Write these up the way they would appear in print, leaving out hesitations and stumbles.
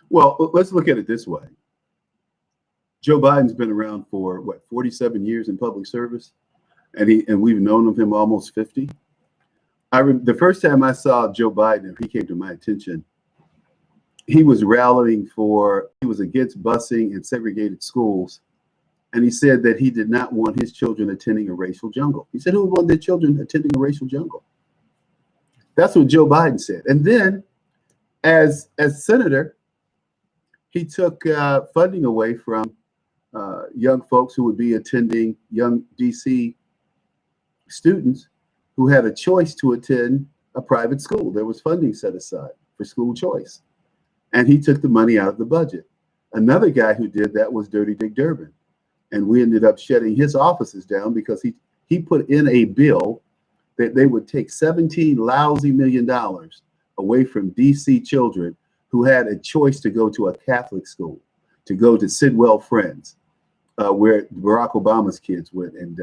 Well, let's look at it this way. Joe Biden's been around for what, 47 years in public service, and we've known of him almost 50. The first time I saw Joe Biden, if he came to my attention, he was rallying he was against busing and segregated schools. And he said that he did not want his children attending a racial jungle. He said, who would want their children attending a racial jungle? That's what Joe Biden said. And then as senator, he took funding away from young folks who would be attending, young DC students who had a choice to attend a private school. There was funding set aside for school choice. And he took the money out of the budget. Another guy who did that was Dirty Dick Durbin. And we ended up shutting his offices down because he put in a bill that they would take $17 lousy million away from DC children who had a choice to go to a Catholic school, to go to Sidwell Friends, where Barack Obama's kids went, and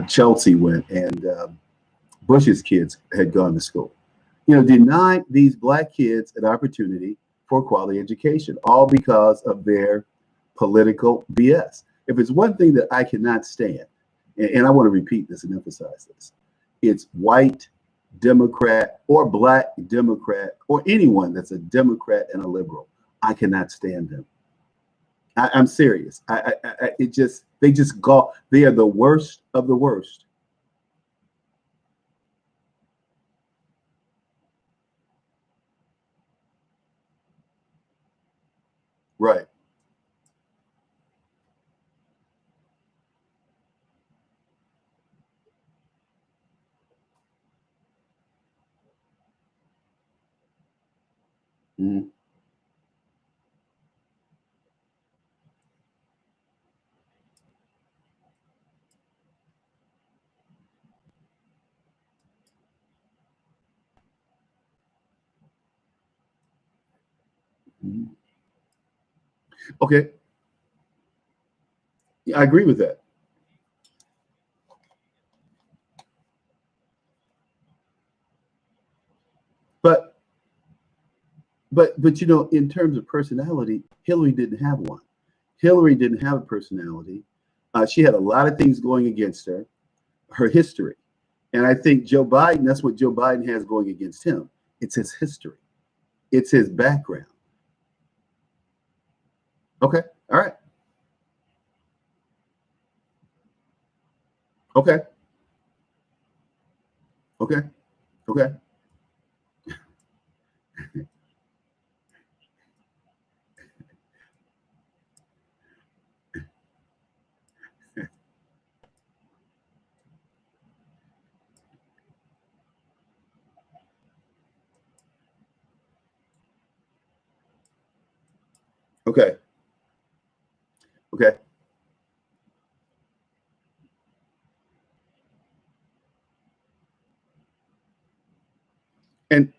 Chelsea went, and Bush's kids had gone to school. Denied these black kids an opportunity for quality education, all because of their political BS. If it's one thing that I cannot stand, and I want to repeat this and emphasize this, it's white Democrat or black Democrat or anyone that's a Democrat and a liberal. I cannot stand them. I'm serious. They are the worst of the worst. Right. Mhm. Mhm. Okay. Yeah, I agree with that. But in terms of personality, Hillary didn't have one. Hillary didn't have a personality. She had a lot of things going against her, her history. And I think Joe Biden, that's what Joe Biden has going against him. It's his history. It's his background. Okay. All right. Okay. Okay. Okay. Okay. Okay. And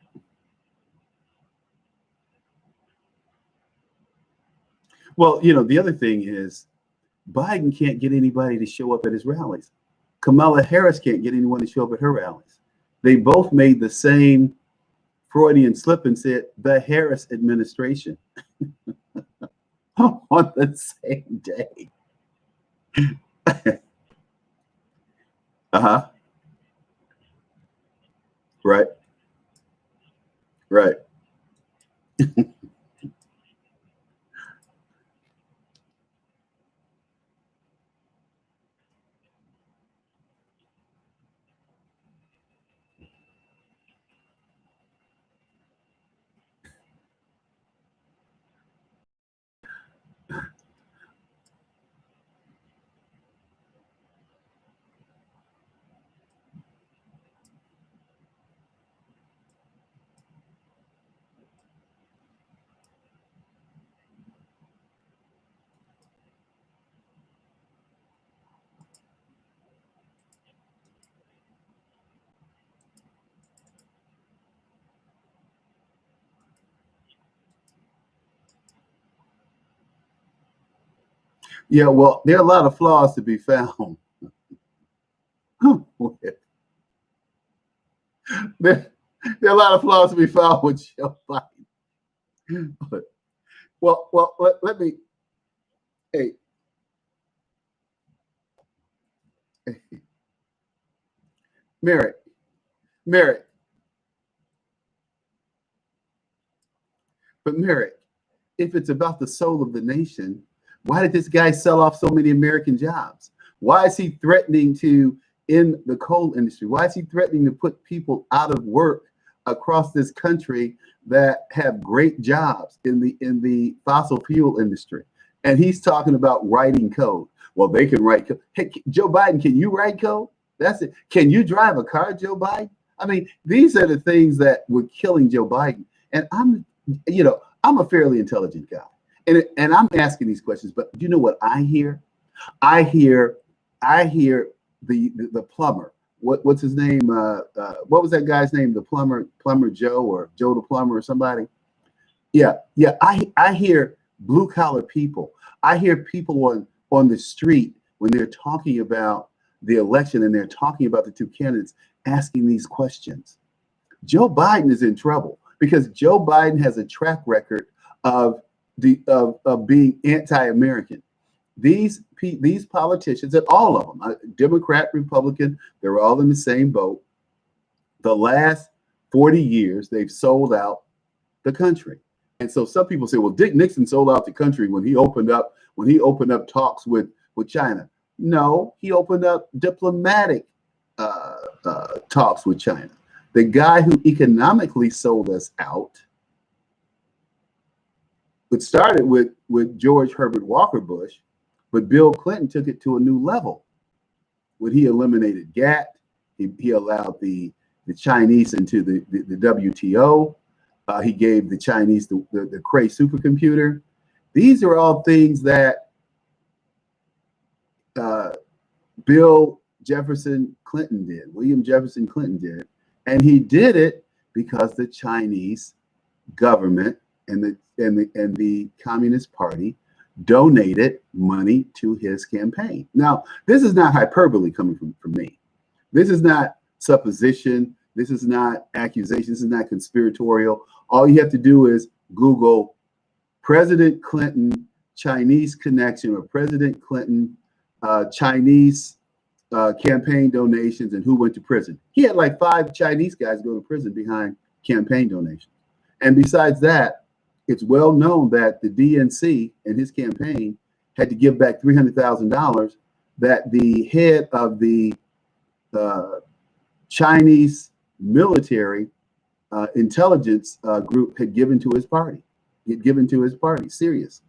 well, the other thing is Biden can't get anybody to show up at his rallies. Kamala Harris can't get anyone to show up at her rallies. They both made the same Freudian slip and said the Harris administration on the same day. Uh-huh. Right. Right. Yeah, well, there are a lot of flaws to be found with. There, there are a lot of flaws to be found with Joe Biden. Let me. Hey, hey, Merrick, Merrick, but Merrick, if it's about the soul of the nation, why did this guy sell off so many American jobs? Why is he threatening to end the coal industry? Why is he threatening to put people out of work across this country that have great jobs in the fossil fuel industry? And he's talking about writing code. Well, they can write code. Hey, Joe Biden, can you write code? That's it. Can you drive a car, Joe Biden? I mean, these are the things that were killing Joe Biden. And I'm a fairly intelligent guy. And I'm asking these questions, but do you know what I hear? I hear the plumber. What's his name? What was that guy's name? The plumber Joe, or Joe the plumber, or somebody? Yeah. I hear blue collar people. I hear people on the street when they're talking about the election and they're talking about the two candidates, asking these questions. Joe Biden is in trouble because Joe Biden has a track record of being anti-American. These politicians, and all of them, Democrat, Republican, they're all in the same boat. The last 40 years, they've sold out the country. And so some people say, well, Dick Nixon sold out the country when he opened up talks with China. No, he opened up diplomatic talks with China. The guy who economically sold us out, it started with George Herbert Walker Bush, but Bill Clinton took it to a new level when he eliminated GATT. He allowed the Chinese into the WTO. He gave the Chinese the Cray supercomputer. These are all things that William Jefferson Clinton did. And he did it because the Chinese government and the Communist Party donated money to his campaign. Now, this is not hyperbole coming from me. This is not supposition. This is not accusation. This is not conspiratorial. All you have to do is Google President Clinton Chinese connection, or President Clinton Chinese campaign donations, and who went to prison. He had like 5 Chinese guys go to prison behind campaign donations. And besides that, it's well known that the DNC and his campaign had to give back $300,000 that the head of the Chinese military intelligence group had given to his party. Serious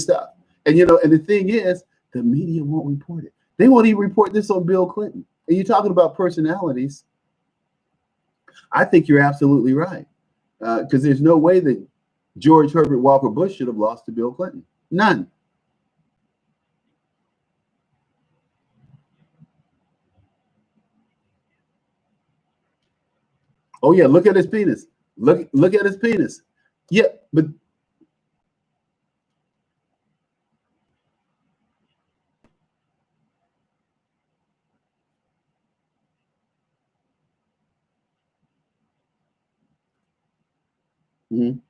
stuff. And and the thing is, the media won't report it. They won't even report this on Bill Clinton. And you're talking about personalities. I think you're absolutely right, because there's no way that George Herbert Walker Bush should have lost to Bill Clinton. None. Oh yeah, look at his penis. Look at his penis. Yeah, but mhm.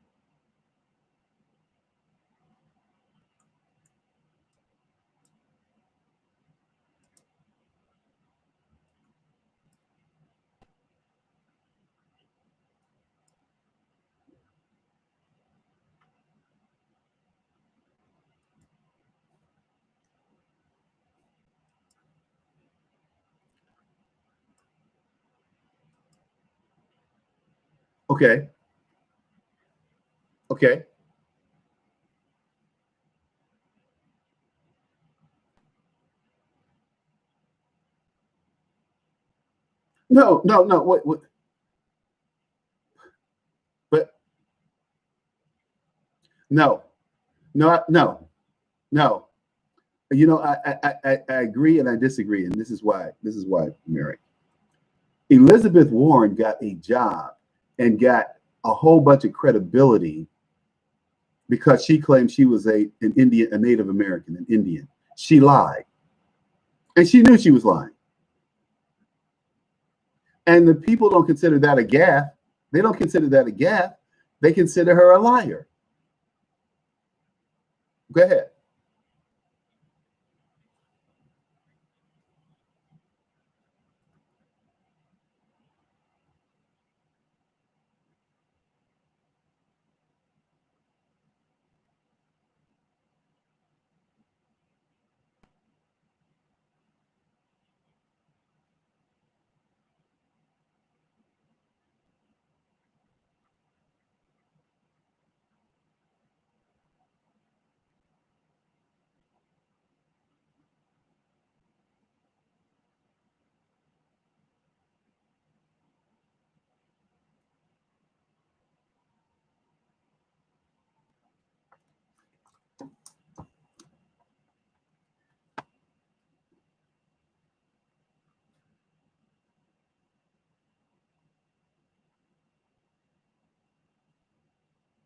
Okay. Okay. No. What? But no, no. I agree and I disagree, and this is why, Mary. Elizabeth Warren got a job and got a whole bunch of credibility because she claimed she was a Native American, an Indian. She lied, and she knew she was lying. And the people don't consider that a gaffe. They don't consider that a gaffe. They consider her a liar. Go ahead.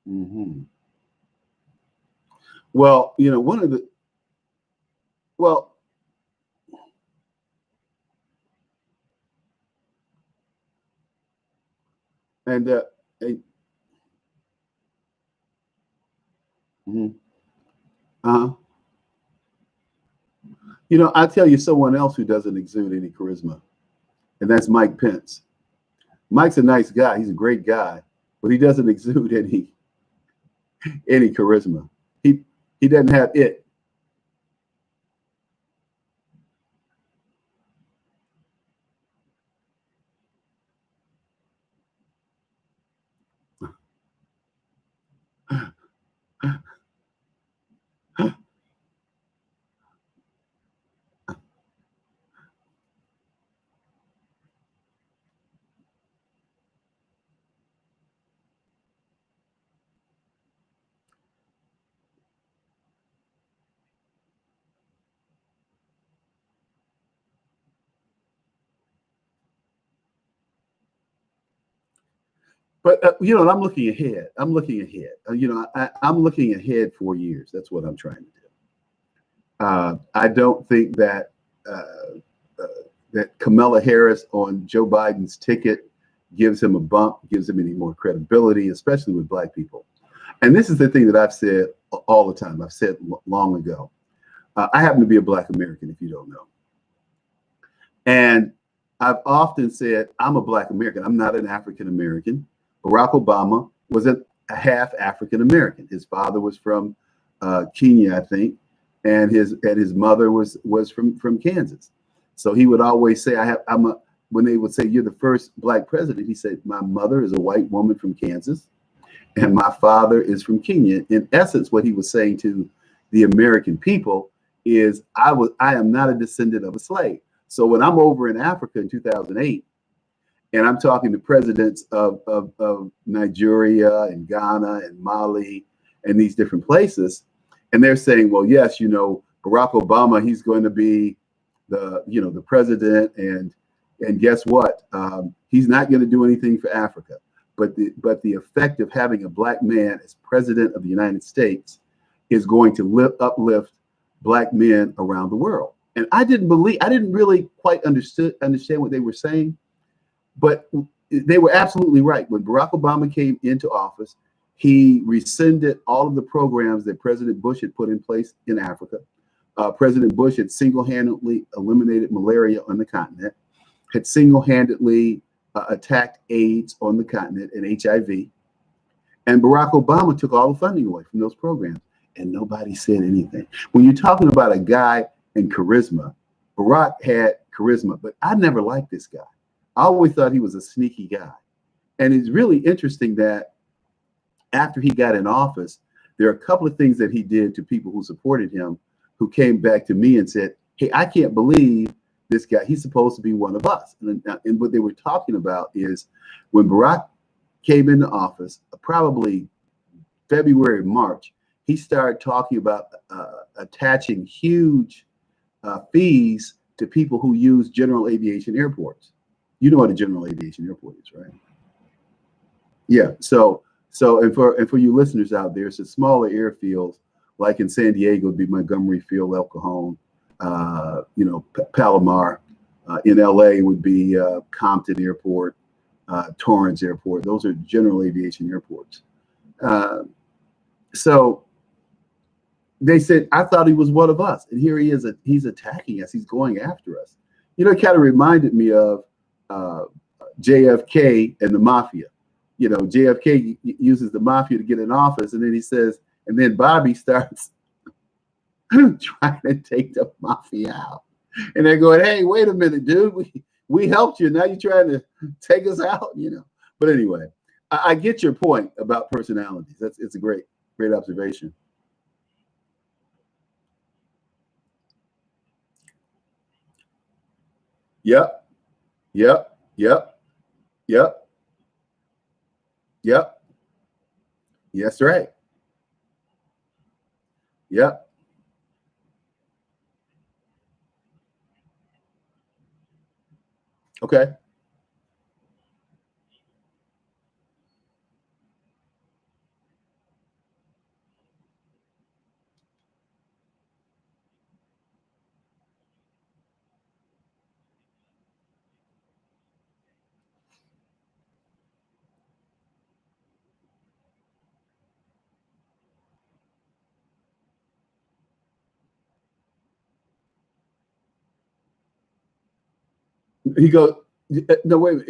Mm-hmm. Well, one of the well, and uh, mhm. Uh-huh. I'll tell you someone else who doesn't exude any charisma, and that's Mike Pence. Mike's a nice guy. He's a great guy, but he doesn't exude any charisma. He he doesn't have it. But I'm looking ahead. I'm looking ahead. I'm looking ahead 4 years. That's what I'm trying to do. I don't think uh, uh, that Kamala Harris on Joe Biden's ticket gives him a bump, gives him any more credibility, especially with Black people. And this is the thing that I've said all the time. I've said long ago. I happen to be a Black American, if you don't know. And I've often said, I'm a Black American. I'm not an African American. Barack Obama was a half African American. His father was from Kenya, I think, and his mother was from Kansas. So he would always say, when they would say, you're the first Black president, he said, my mother is a white woman from Kansas, and my father is from Kenya. In essence, what he was saying to the American people is, I am not a descendant of a slave. So when I'm over in Africa in 2008, and I'm talking to presidents of Nigeria and Ghana and Mali and these different places, and they're saying, well, yes, Barack Obama, he's going to be the president, and guess what? He's not going to do anything for Africa. But the effect of having a Black man as president of the United States is going to uplift Black men around the world. And I didn't really quite understand what they were saying, but they were absolutely right. When Barack Obama came into office, he rescinded all of the programs that President Bush had put in place in Africa. President Bush had single-handedly eliminated malaria on the continent, had single-handedly attacked AIDS on the continent and HIV. And Barack Obama took all the funding away from those programs, and nobody said anything. When you're talking about a guy and charisma, Barack had charisma, but I never liked this guy. I always thought he was a sneaky guy. And it's really interesting that after he got in office, there are a couple of things that he did to people who supported him, who came back to me and said, hey, I can't believe this guy. He's supposed to be one of us. And what they were talking about is when Barack came into office, probably February, March, he started talking about attaching huge fees to people who use general aviation airports. You know what a general aviation airport is, right? Yeah. And for you listeners out there, it's a smaller airfields, like in San Diego, it'd be Montgomery Field, El Cajon, Palomar, In LA would be Compton Airport, Torrance Airport. Those are general aviation airports. Uh, so they said, I thought he was one of us. And here he is, he's attacking us. He's going after us. It kind of reminded me of uh, JFK and the mafia. JFK uses the mafia to get in office. And then he says, and then Bobby starts trying to take the mafia out. And they're going, hey, wait a minute, dude. We helped you. Now you're trying to take us out. But anyway, I get your point about personalities. It's a great observation. Yep. Yep. Yep. Yep. Yep. Yes, right. Yep. Okay. He goes, no, wait.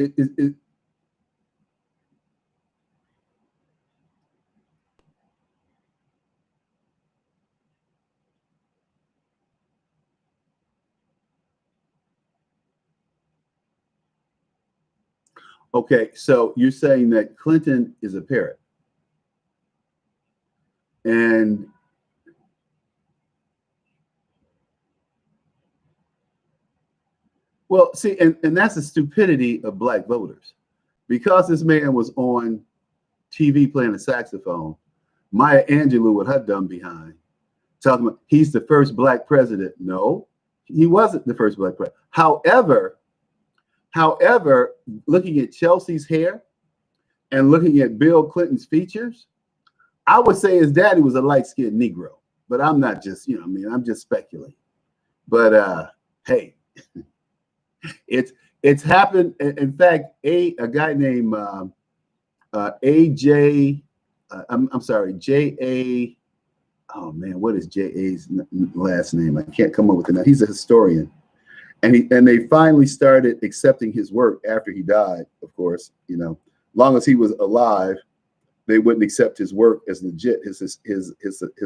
Okay. So you're saying that Clinton is a parrot. And well, see, and that's the stupidity of black voters. Because this man was on TV playing a saxophone, Maya Angelou with her dumb behind talking about he's the first black president. No, he wasn't the first black president. However, looking at Chelsea's hair and looking at Bill Clinton's features, I would say his daddy was a light-skinned Negro. But I'm not just, I'm just speculating. But hey, it's happened. In fact, a guy named AJ, I'm sorry, JA. Oh man, what is JA's last name? I can't come up with it now. He's a historian, and they finally started accepting his work after he died. Of course, long as he was alive, they wouldn't accept his work as legit. His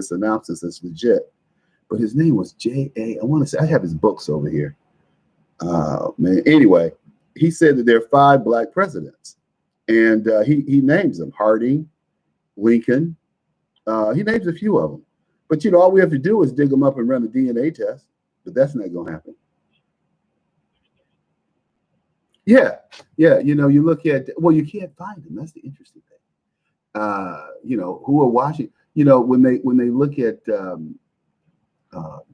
synopsis as legit. But his name was JA. I want to say I have his books over here. Man. Anyway, he said that there are 5 black presidents, and he names them: Harding, Lincoln. He names a few of them. But all we have to do is dig them up and run a DNA test. But that's not going to happen. Yeah, yeah. You look at you can't find them. That's the interesting thing. Who are watching? When they look at the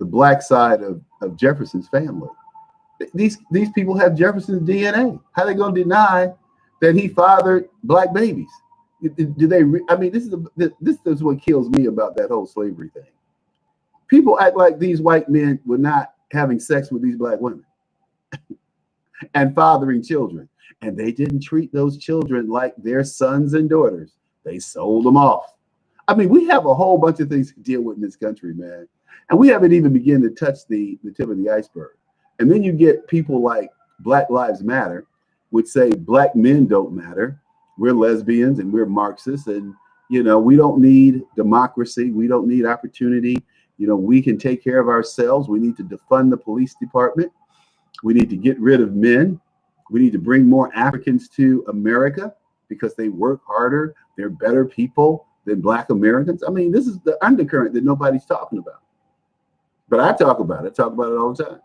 black side of Jefferson's family, these people have Jefferson's DNA. How are they going to deny that he fathered black babies? Do they? I mean, this is what kills me about that whole slavery thing. People act like these white men were not having sex with these black women and fathering children, and they didn't treat those children like their sons and daughters. They sold them off. I mean, we have a whole bunch of things to deal with in this country, man, and we haven't even begun to touch the tip of the iceberg. And then you get people like Black Lives Matter, which say black men don't matter. We're lesbians and we're Marxists, and we don't need democracy. We don't need opportunity. We can take care of ourselves. We need to defund the police department. We need to get rid of men. We need to bring more Africans to America because they work harder. They're better people than black Americans. I mean, this is the undercurrent that nobody's talking about. But I talk about it. I talk about it all the time.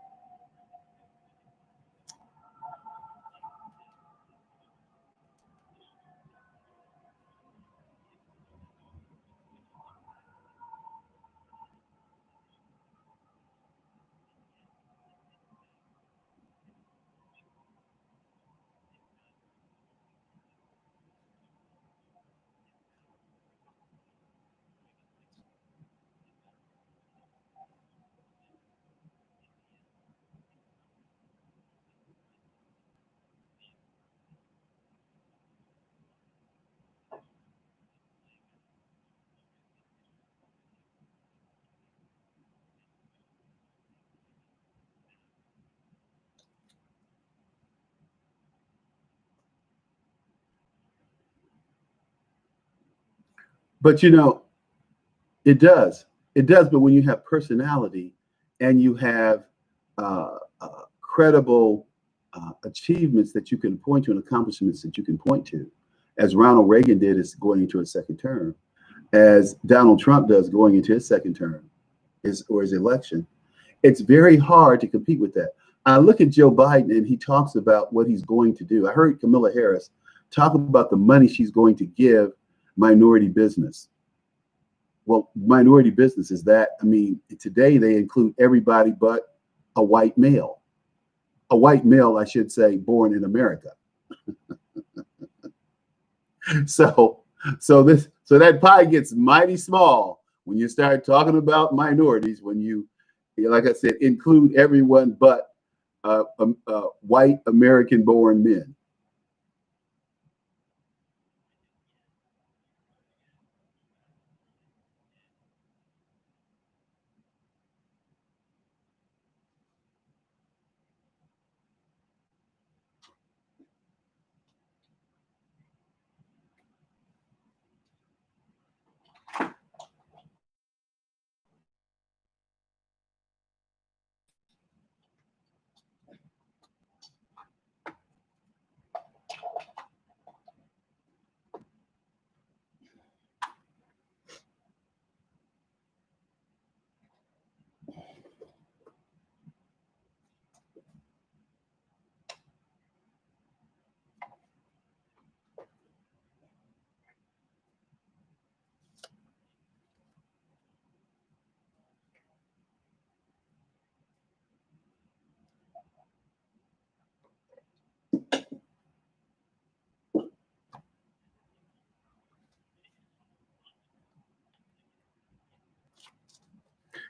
But you know, it does. It does. But when you have personality and you have credible achievements that you can point to and accomplishments that you can point to, as Ronald Reagan did is going into his second term, as Donald Trump does going into his second term, his election, it's very hard to compete with that. I look at Joe Biden and he talks about what he's going to do. I heard Kamala Harris talk about the money she's going to give minority business. Well, minority business is that, I mean, today they include everybody but a white male. A white male, I should say, born in America. So that pie gets mighty small when you start talking about minorities, when you, like I said, include everyone but white American born men.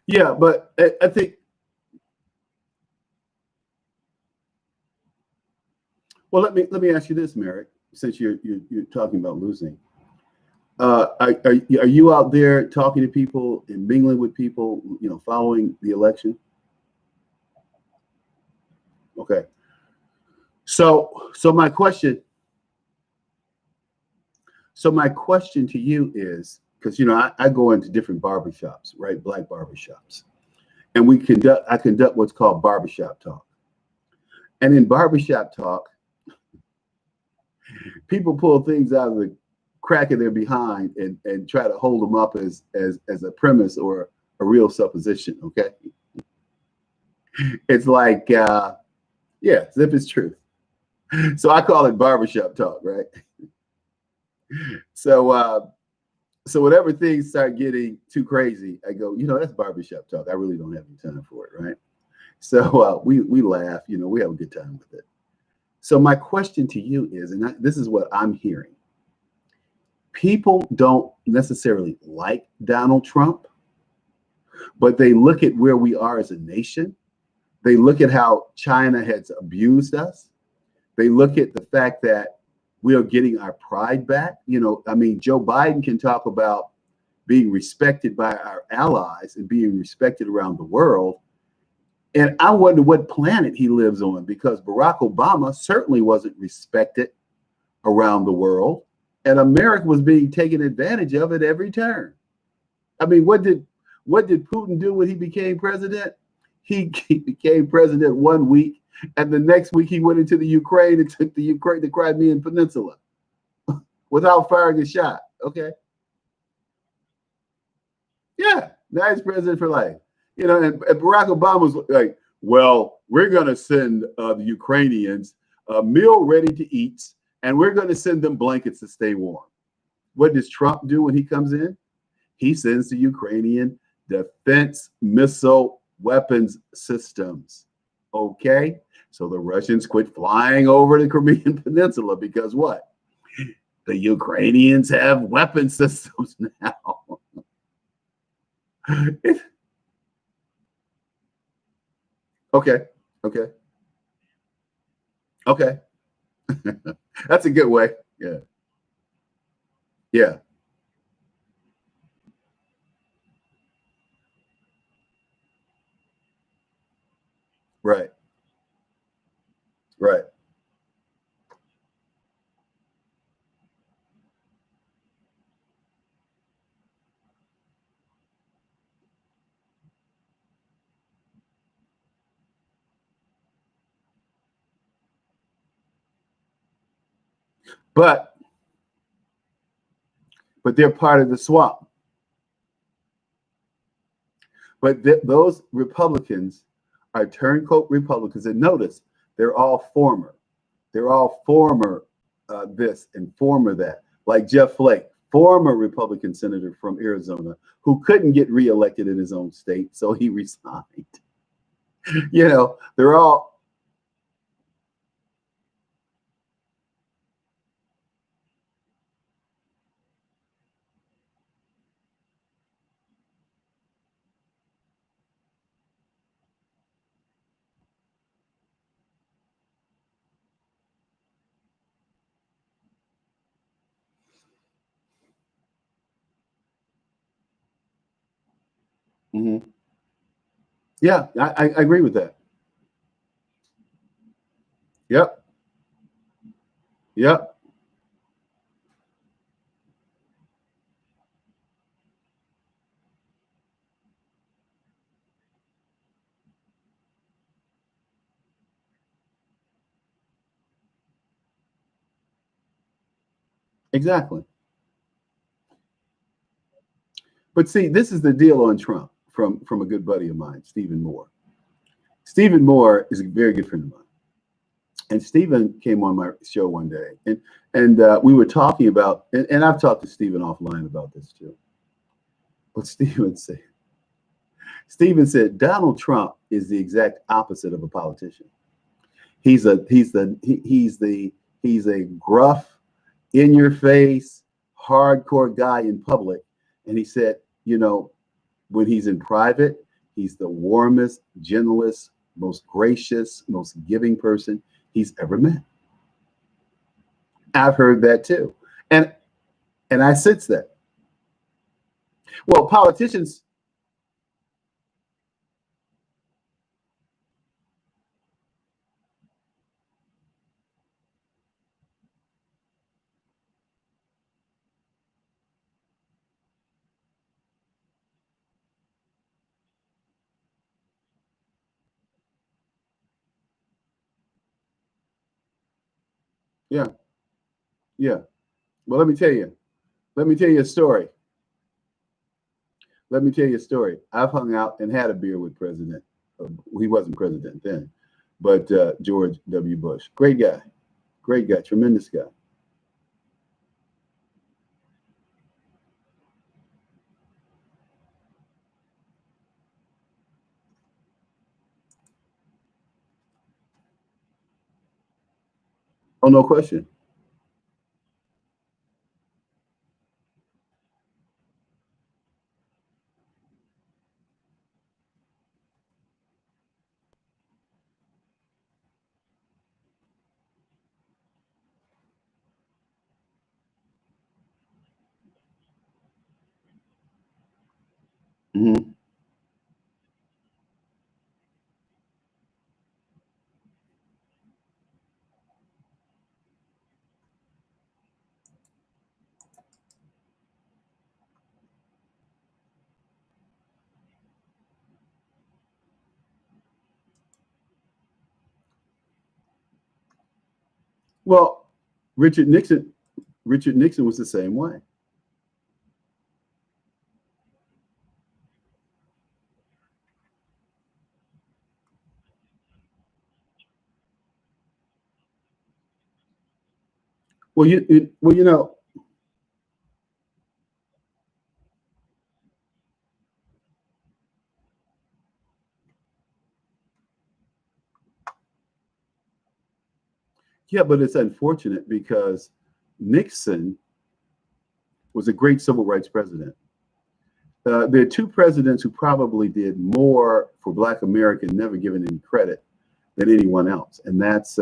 Yeah, but I think, well, let me ask you this, Merrick, since you're talking about losing. Are you out there talking to people and mingling with people, following the election? Okay. So my question to you is, because I go into different barbershops, right? Black barbershops. And I conduct what's called barbershop talk. And in barbershop talk, people pull things out of the crack of their behind and try to hold them up as a premise or a real supposition. Okay. It's like, yeah, as if it's truth. So I call it barbershop talk, right? So, so whenever things start getting too crazy, I go, that's barbershop talk. I really don't have any time for it, right? So we laugh, we have a good time with it. So my question to you is, and this is what I'm hearing. People don't necessarily like Donald Trump, but they look at where we are as a nation. They look at how China has abused us. They look at the fact that we are getting our pride back. I mean, Joe Biden can talk about being respected by our allies and being respected around the world. And I wonder what planet he lives on, because Barack Obama certainly wasn't respected around the world. And America was being taken advantage of at every turn. I mean, what did Putin do when he became president? He became president 1 week, and the next week he went into the Ukraine and took the Crimean Peninsula without firing a shot. Okay, yeah, now he's president for life. And Barack Obama was like, "Well, we're going to send the Ukrainians a meal ready to eat, and we're going to send them blankets to stay warm." What does Trump do when he comes in? He sends the Ukrainian defense missile weapons systems. Okay. So the Russians quit flying over the Crimean Peninsula because what? The Ukrainians have weapon systems now. Okay. Okay. Okay. That's a good way. Yeah. Yeah. Right. Right. but they're part of the swamp. But those Republicans are turncoat Republicans, and notice they're all former. They're all former this and former that, like Jeff Flake, former Republican senator from Arizona, who couldn't get reelected in his own state, so he resigned. You know, they're all. Mhm. Yeah, I agree with that. Yep, yep, exactly. But see, this is the deal on Trump from a good buddy of mine, Stephen Moore. Stephen Moore is a very good friend of mine, and Stephen came on my show one day, and we were talking about, and I've talked to Stephen offline about this too. But Stephen said Donald Trump is the exact opposite of a politician. He's a gruff, in your face, hardcore guy in public, and he said, you know, when he's in private, he's the warmest, gentlest, most gracious, most giving person he's ever met. I've heard that too, and I sense that. Well, politicians, yeah, yeah. Well, let me tell you. Let me tell you a story. Let me tell you a story. I've hung out and had a beer with President. He wasn't president then, but George W. Bush. Great guy, tremendous guy. Oh, no question. Hmm. Well, Richard Nixon. Richard Nixon was the same way. Well, you know, yeah, but it's unfortunate because Nixon was a great civil rights president. There are two presidents who probably did more for Black America, never given any credit, than anyone else, and that's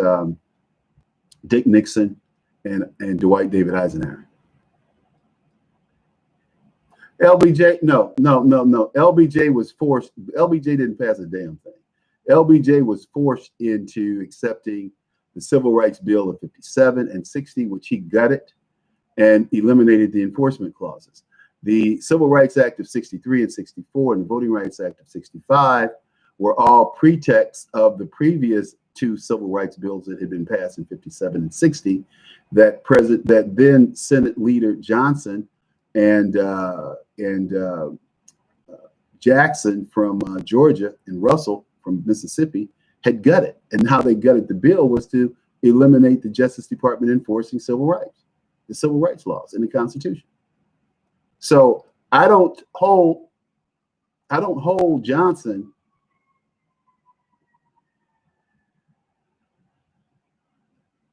Dick Nixon and Dwight David Eisenhower. LBJ, no, no, no, no. LBJ was forced. LBJ didn't pass a damn thing. LBJ was forced into accepting the Civil Rights Bill of 57 and 60, which he gutted and eliminated the enforcement clauses. The Civil Rights Act of 63 and 64 and the Voting Rights Act of 65 were all pretexts of the previous two civil rights bills that had been passed in 57 and 60, that then Senate leader Johnson and Jackson from Georgia and Russell from Mississippi had gutted. And how they gutted the bill was to eliminate the Justice Department enforcing civil rights, the civil rights laws in the Constitution. So I don't hold Johnson.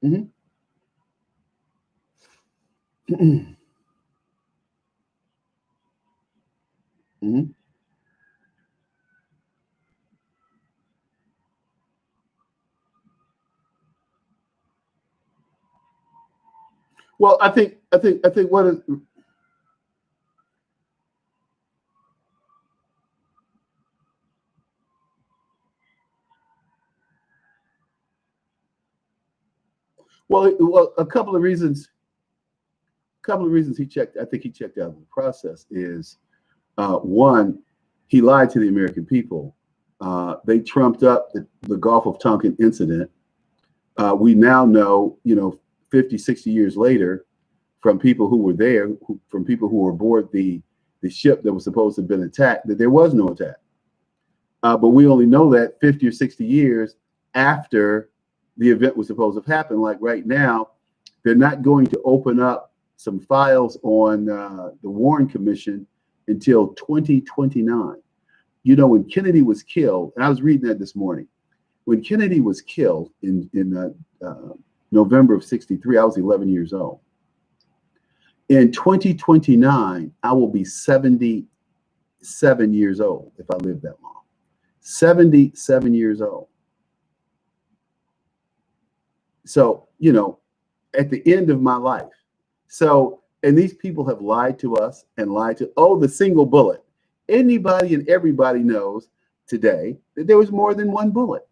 Mm-hmm. Mm-hmm. Well, I think what is, well, a couple of reasons. He checked. I think he checked out of the process. Is one, he lied to the American people. They trumped up the Gulf of Tonkin incident. We now know, 50, 60 years later, from people who were there, from people who were aboard the ship that was supposed to have been attacked, that there was no attack. But we only know that 50 or 60 years after the event was supposed to have happened. Like right now, they're not going to open up some files on the Warren Commission until 2029. When Kennedy was killed, and I was reading that this morning, when Kennedy was killed in November of 63, I was 11 years old. In 2029, I will be 77 years old if I live that long. 77 years old. So, at the end of my life. So, and these people have lied to us and lied to, the single bullet. Anybody and everybody knows today that there was more than one bullet.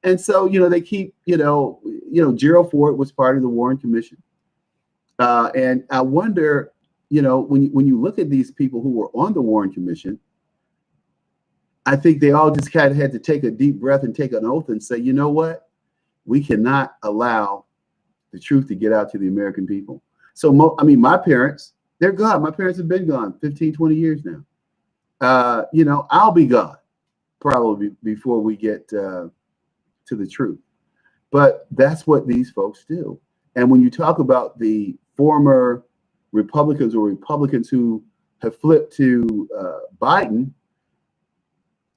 And so, they keep, Gerald Ford was part of the Warren Commission. And I wonder, when you look at these people who were on the Warren Commission, I think they all just kind of had to take a deep breath and take an oath and say, you know what? We cannot allow the truth to get out to the American people. So, my parents, they're gone. My parents have been gone 15, 20 years now. I'll be gone probably before we get to the truth. But that's what these folks do. And when you talk about the former Republicans or Republicans who have flipped to Biden,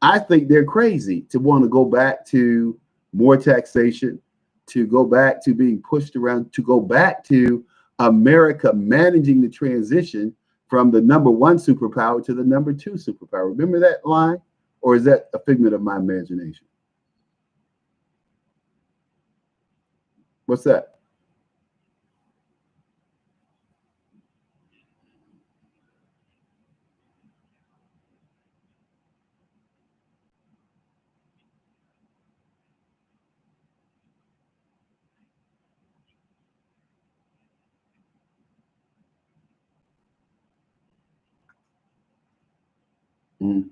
I think they're crazy to want to go back to more taxation, to go back to being pushed around, to go back to America managing the transition from the number one superpower to the number two superpower. Remember that line? Or is that a figment of my imagination? What's that? Mm-hmm.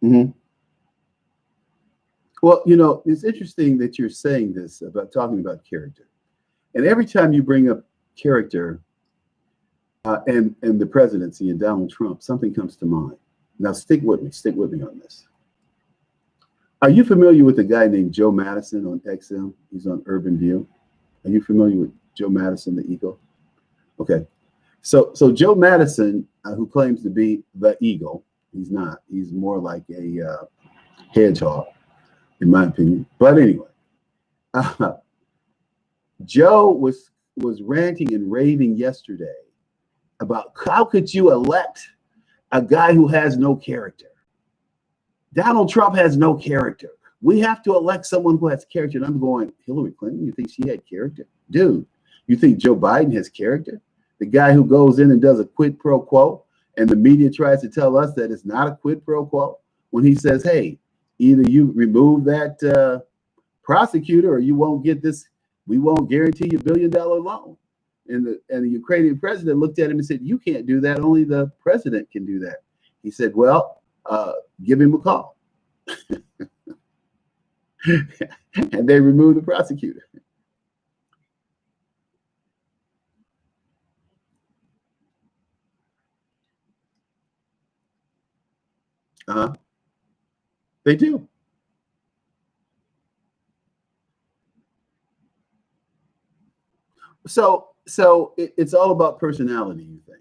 Mm-hmm. Well, it's interesting that you're saying this about talking about character. And every time you bring up character and the presidency and Donald Trump, something comes to mind. Now, stick with me on this. Are you familiar with a guy named Joe Madison on XM? He's on Urban View. Are you familiar with Joe Madison, the Eagle? Okay. So Joe Madison who claims to be the eagle. He's not. He's more like a hedgehog, in my opinion. But anyway, uh, Joe was ranting and raving yesterday about how could you elect a guy who has no character. Donald Trump has no character. We have to elect someone who has character. And I'm going, Hillary Clinton, you think she had character? Dude, you think Joe Biden has character? The guy who goes in and does a quid pro quo, and the media tries to tell us that it's not a quid pro quo when he says, hey, either you remove that prosecutor or you won't get this, we won't guarantee you $1 billion loan. And the Ukrainian president looked at him and said, you can't do that. Only the president can do that. He said, well, give him a call. And they removed the prosecutor. Uh-huh. They do. So it's all about personality, you think?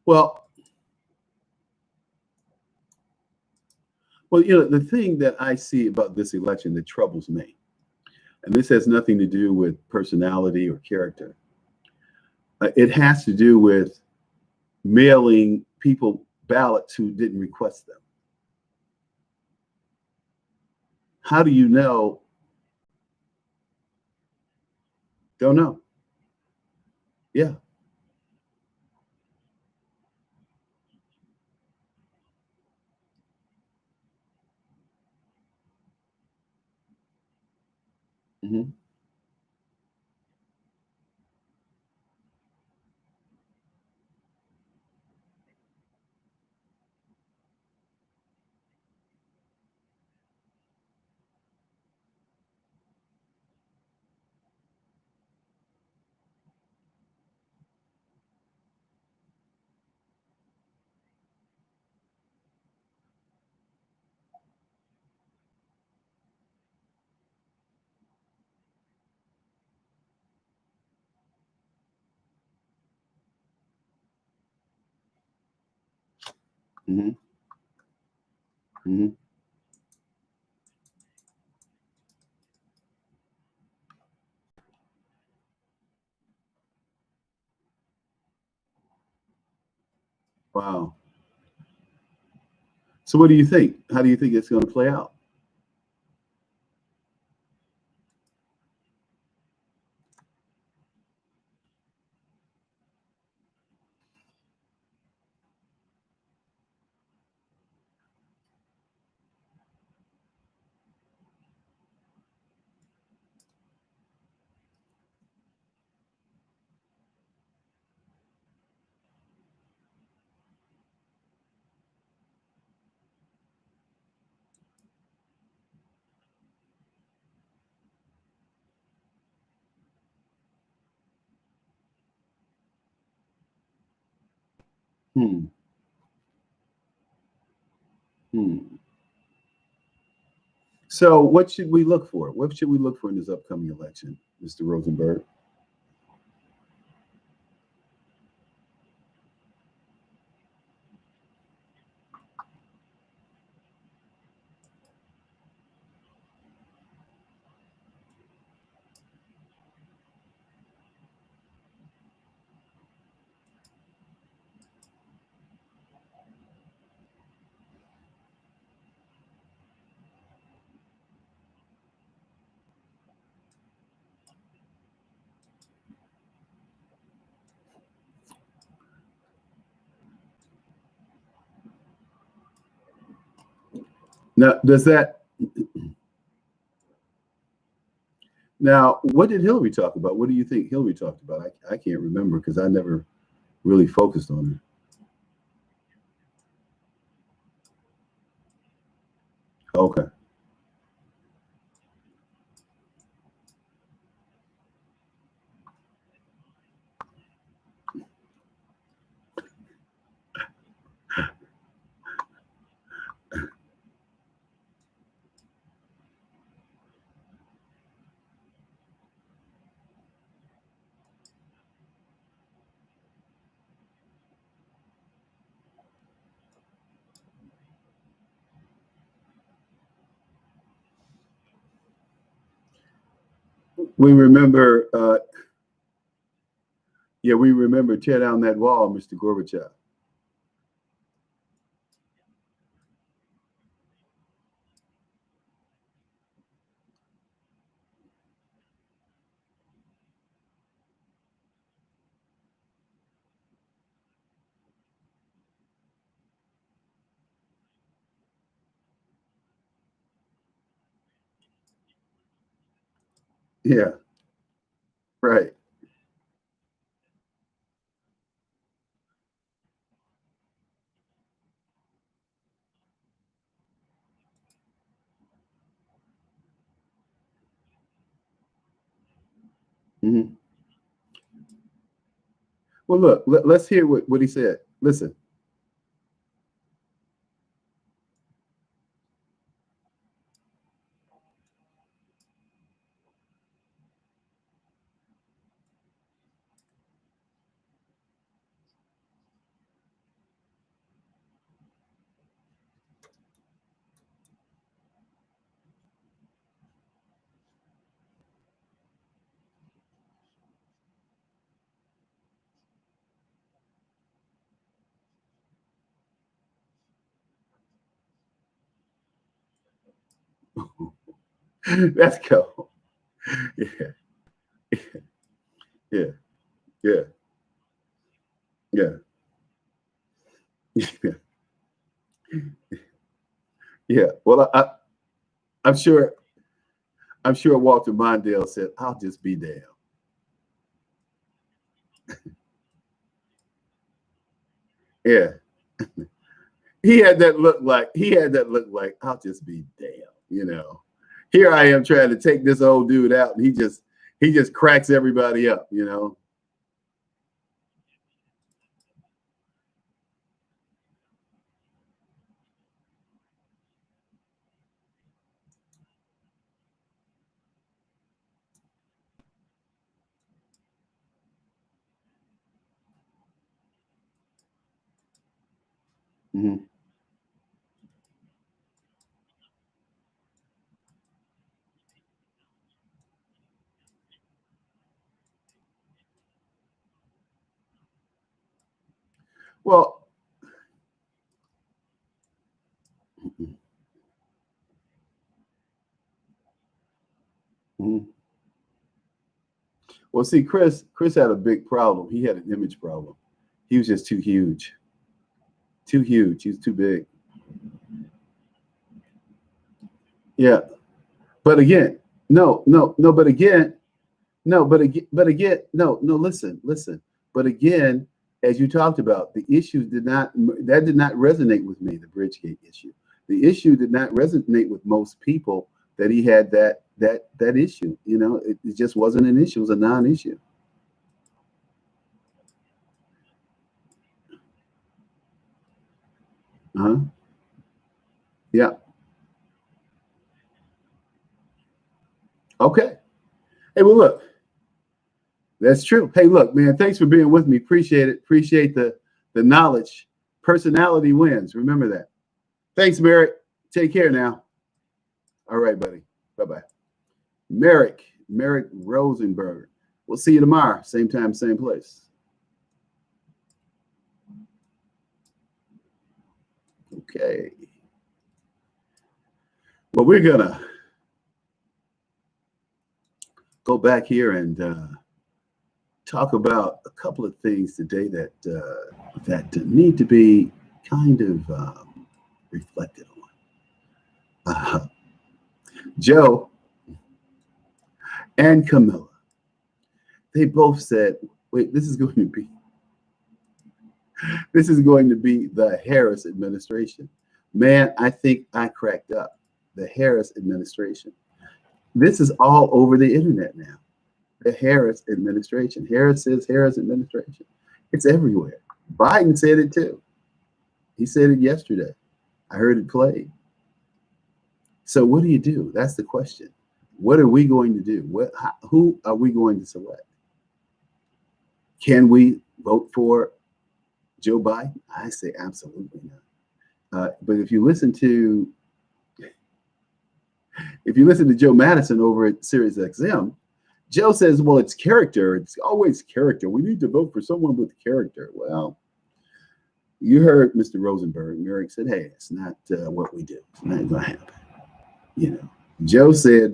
Well, the thing that I see about this election that troubles me, and this has nothing to do with personality or character, it has to do with mailing people ballots who didn't request them. How do you know? Don't know. Yeah. Hmm. Hmm. Hmm. Wow. So what do you think? How do you think it's going to play out? Hmm. Hmm. So what should we look for? What should we look for in this upcoming election, Mr. Rosenberg? Now, does that now? What did Hillary talk about? What do you think Hillary talked about? I can't remember because I never really focused on her. Okay. We remember, yeah, we remember tear down that wall, Mr. Gorbachev. Yeah, right. Hmm. Well, look, let's hear what he said. Listen. Let's go. Yeah, yeah, yeah, yeah, yeah. Yeah. Well, I'm sure. I'm sure Walter Mondale said, "I'll just be damned." Yeah. He had that look like I'll just be damned. Here I am trying to take this old dude out, and he just cracks everybody up. Hmm. Well, mhm. Well, see, Chris had a big problem. He had an image problem. He was just too huge, too huge. He's too big. Yeah, but again, no, no, no. But again, no, but again, no, no. Listen. But again, as you talked about, the issue did not resonate with me. The Bridgegate issue, the issue did not resonate with most people. That he had that issue. It just wasn't an issue. It was a non-issue. Uh-huh. Yeah. Okay. Hey, well, look, that's true. Hey, look, man, thanks for being with me. Appreciate it. Appreciate the knowledge. Personality wins. Remember that. Thanks, Merrick. Take care now. All right, buddy. Bye bye. Merrick Rosenberg. We'll see you tomorrow. Same time, same place. Okay. Well, we're going to go back here and talk about a couple of things today that need to be kind of reflected on. Joe and Camilla, they both said, wait, this is going to be the Harris administration. Man, I think I cracked up. The Harris administration. This is all over the internet now. The Harris administration. Harris says Harris administration. It's everywhere. Biden said it too. He said it yesterday. I heard it played. So what do you do? That's the question. What are we going to do? Who are we going to select? Can we vote for Joe Biden? I say absolutely not. But if you listen to Joe Madison over at SiriusXM, Joe says, well, it's character. It's always character. We need to vote for someone with character. Well, you heard Mr. Rosenberg. Merrick said, hey, it's not what we do. It's not going to happen. You know, Joe said,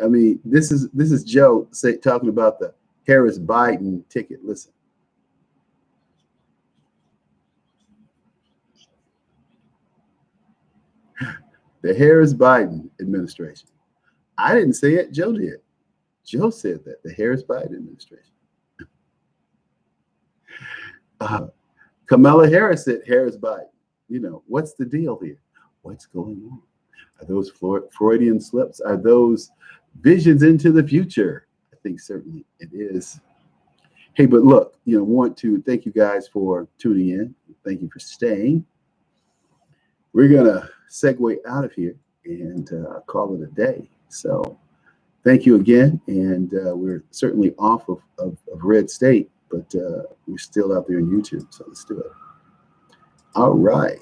I mean, this is Joe talking about the Harris Biden ticket. Listen. The Harris Biden administration. I didn't say it. Joe did. Joe said that. The Harris Biden administration. Kamala Harris said Harris Biden. You know, what's the deal here? What's going on? Are those Freudian slips? Are those visions into the future? I think certainly it is. Hey, but look, you know, want to thank you guys for tuning in. Thank you for staying. We're going to segue out of here and call it a day. So thank you again. And we're certainly off of Red State, but we're still out there on YouTube. So let's do it. All right.